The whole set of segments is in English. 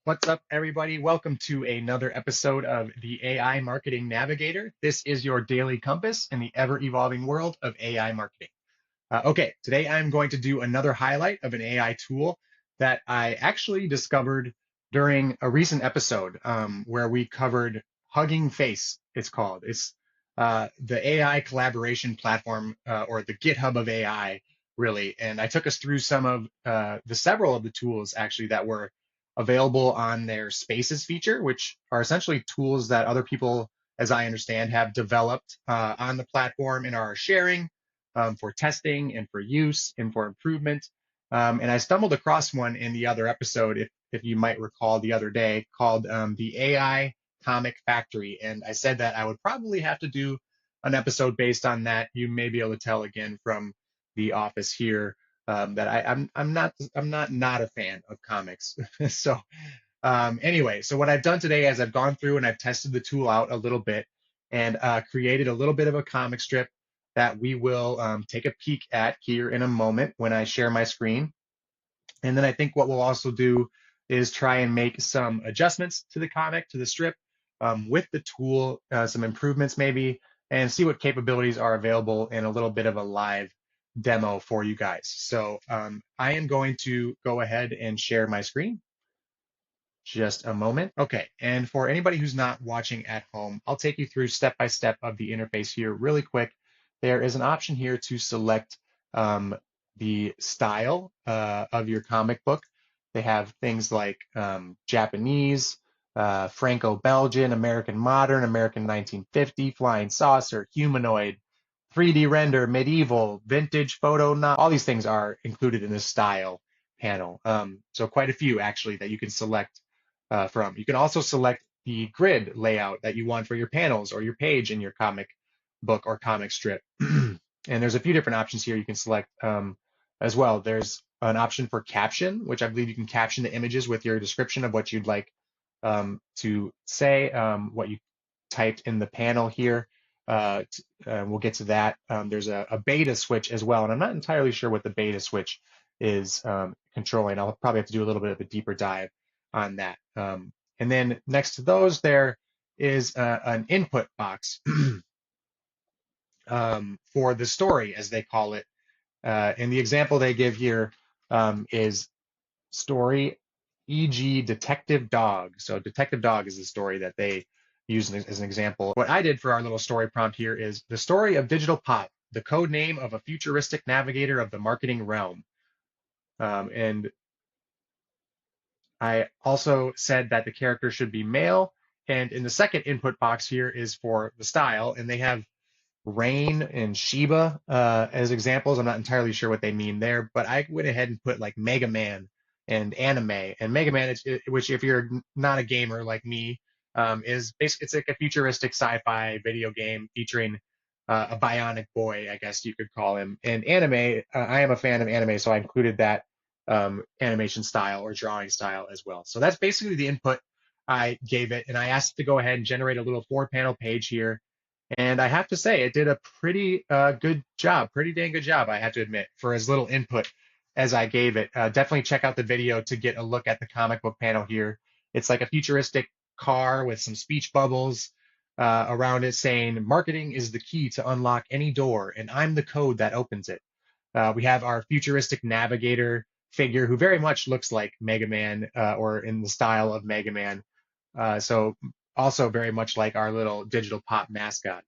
What's up, everybody? Welcome to another episode of the AI Marketing Navigator. This is your daily compass in the ever-evolving world of AI marketing. Okay, today I'm going to do another highlight of an AI tool that I actually discovered during a recent episode where we covered Hugging Face, it's called. It's the AI collaboration platform or the GitHub of AI, really. And I took us through some of the several of the tools actually that were available on their Spaces feature, which are essentially tools that other people, as I understand, have developed on the platform and are sharing for testing and for use and for improvement. And I stumbled across one in the other episode, if you might recall the other day, called the AI Comic Factory. And I said that I would probably have to do an episode based on that. You may be able to tell again from the office here that I'm not a fan of comics. So anyway, so what I've done today is I've gone through and I've tested the tool out a little bit and created a little bit of a comic strip that we will take a peek at here in a moment when I share my screen. And then I think what we'll also do is try and make some adjustments to the comic, to the strip, with the tool, some improvements maybe, and see what capabilities are available in a little bit of a live demo for you guys. So I am going to go ahead and share my screen. Just a moment. Okay, and for anybody who's not watching at home, I'll take you through step by step of the interface here really quick. There is an option here to select the style of your comic book. They have things like Japanese, Franco-Belgian, American Modern, American 1950, Flying Saucer, Humanoid, 3D render, medieval, vintage photo, not all these things are included in this style panel. So quite a few actually that you can select from. You can also select the grid layout that you want for your panels or your page in your comic book or comic strip. And there's a few different options here you can select as well. There's an option for caption, which I believe you can caption the images with your description of what you'd like to say, what you typed in the panel here. We'll get to that. There's a beta switch as well, and I'm not entirely sure what the beta switch is controlling. I'll probably have to do a little bit of a deeper dive on that. And then next to those, there is an input box for the story, as they call it. And the example they give here is story, e.g. Detective Dog. So Detective Dog is the story that they use as an example. What I did for our little story prompt here is the story of Digital Pop, the code name of a futuristic navigator of the marketing realm. And I also said that the character should be male. And in the second input box here is for the style, and they have Rain and Shiba as examples. I'm not entirely sure what they mean there, but I went ahead and put like Mega Man and anime. And Mega Man, which if you're not a gamer like me, is basically it's like a futuristic sci-fi video game featuring a bionic boy, I guess you could call him. And anime, I am a fan of anime, so I included that animation style or drawing style as well. So that's basically the input I gave it, and I asked it to go ahead and generate a little 4-panel page here. And I have to say, it did a pretty good job, pretty dang good job, I have to admit, for as little input as I gave it. Definitely check out the video to get a look at the comic book panel here. It's like a futuristic car with some speech bubbles around it saying, marketing is the key to unlock any door, and I'm the code that opens it. We have our futuristic navigator figure who very much looks like Mega Man or in the style of Mega Man. So also very much like our little Digital Pop mascot.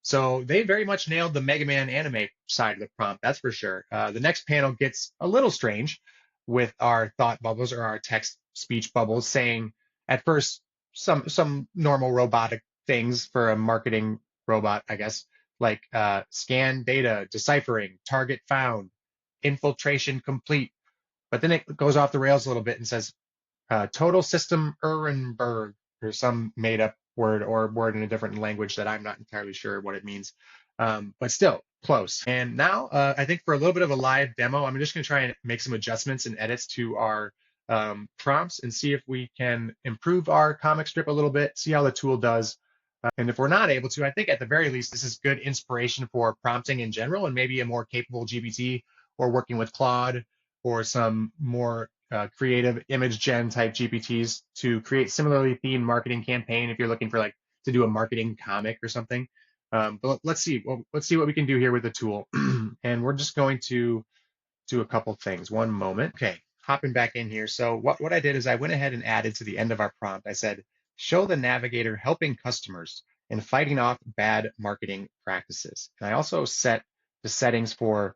So they very much nailed the Mega Man anime side of the prompt, that's for sure. The next panel gets a little strange with our thought bubbles or our text speech bubbles saying at first some normal robotic things for a marketing robot, I guess, like scan data, deciphering, target found, infiltration complete. But then it goes off the rails a little bit and says total system Ehrenberg, or some made up word or word in a different language that I'm not entirely sure what it means, but still close. And now I think for a little bit of a live demo, I'm just going to try and make some adjustments and edits to our prompts and see if we can improve our comic strip a little bit, see how the tool does. And if we're not able to, I think at the very least, this is good inspiration for prompting in general and maybe a more capable GPT or working with Claude or some more creative image gen type GPTs to create similarly themed marketing campaign if you're looking for like to do a marketing comic or something. But let's see. Well, let's see what we can do here with the tool. And we're just going to do a couple things. One moment. Okay, hopping back in here. So what I did is I went ahead and added to the end of our prompt. I said, show the navigator helping customers and fighting off bad marketing practices. And I also set the settings for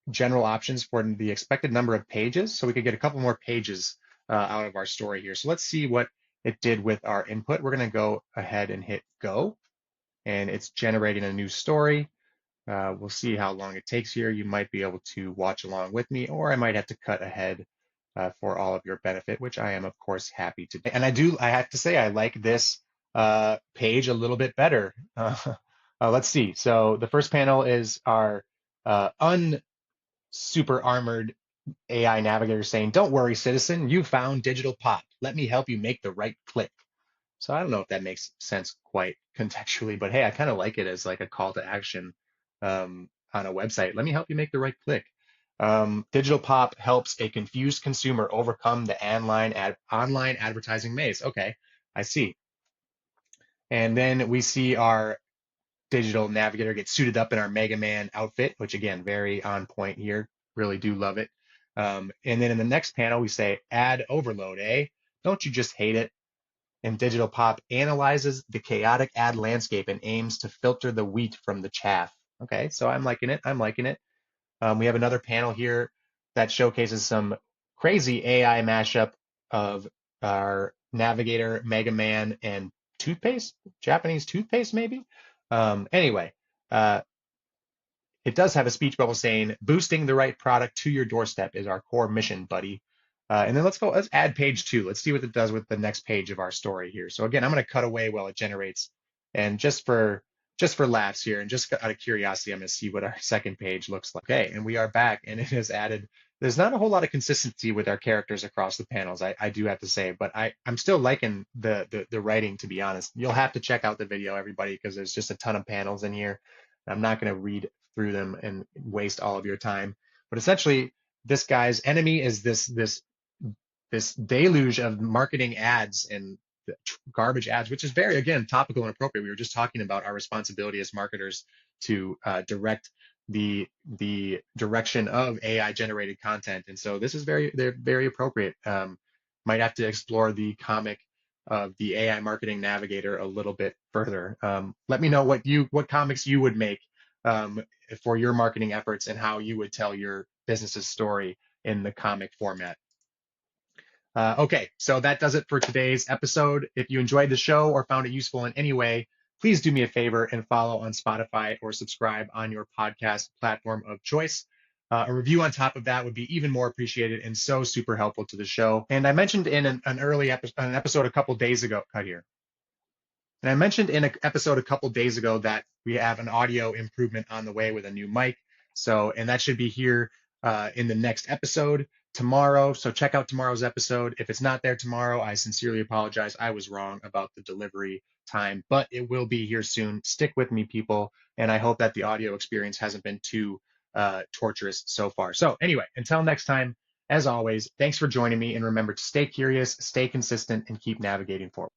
general options for the expected number of pages. So we could get a couple more pages out of our story here. So let's see what it did with our input. We're going to go ahead and hit go, and it's generating a new story. We'll see how long it takes here. You might be able to watch along with me, or I might have to cut ahead for all of your benefit, which I am, of course, happy to do. And I have to say, I like this page a little bit better. Let's see. So the first panel is our super armored AI navigator saying, don't worry, citizen, you found digital pop. Let me help you make the right click. So I don't know if that makes sense quite contextually, but hey, I kind of like it as like a call to action on a website. Let me help you make the right click. Digital pop helps a confused consumer overcome the online advertising maze. Okay, I see. And then we see our digital navigator get suited up in our Mega Man outfit, which again, very on point here. Really do love it. And then in the next panel, we say ad overload, eh? Don't you just hate it? And Digital Pop analyzes the chaotic ad landscape and aims to filter the wheat from the chaff. Okay, so I'm liking it. I'm liking it. We have another panel here that showcases some crazy AI mashup of our Navigator, Mega Man, and toothpaste, Japanese toothpaste, maybe. Anyway, it does have a speech bubble saying, boosting the right product to your doorstep is our core mission, buddy. And then let's add page 2. Let's see what it does with the next page of our story here. So again, I'm going to cut away while it generates. And just for laughs here, and just out of curiosity, I'm going to see what our second page looks like. Okay, and we are back, and it has added, there's not a whole lot of consistency with our characters across the panels, I do have to say, but I'm still liking the writing, to be honest. You'll have to check out the video, everybody, because there's just a ton of panels in here. I'm not going to read through them and waste all of your time. But essentially, this guy's enemy is this deluge of marketing ads and garbage ads, which is very, again, topical and appropriate. We were just talking about our responsibility as marketers to direct the direction of AI generated content. And so this is they're very appropriate. Might have to explore the comic of the AI marketing navigator a little bit further. Let me know what comics you would make for your marketing efforts and how you would tell your business's story in the comic format. Okay, so that does it for today's episode. If you enjoyed the show or found it useful in any way, please do me a favor and follow on Spotify or subscribe on your podcast platform of choice. A review on top of that would be even more appreciated and so super helpful to the show. And I mentioned in an episode a couple days ago, cut here. And I mentioned in an episode a couple days ago that we have an audio improvement on the way with a new mic. So, and that should be here in the next episode tomorrow. So check out tomorrow's episode. If it's not there tomorrow, I sincerely apologize. I was wrong about the delivery time, but it will be here soon. Stick with me, people. And I hope that the audio experience hasn't been too torturous so far. So anyway, until next time, as always, thanks for joining me. And remember to stay curious, stay consistent, and keep navigating forward.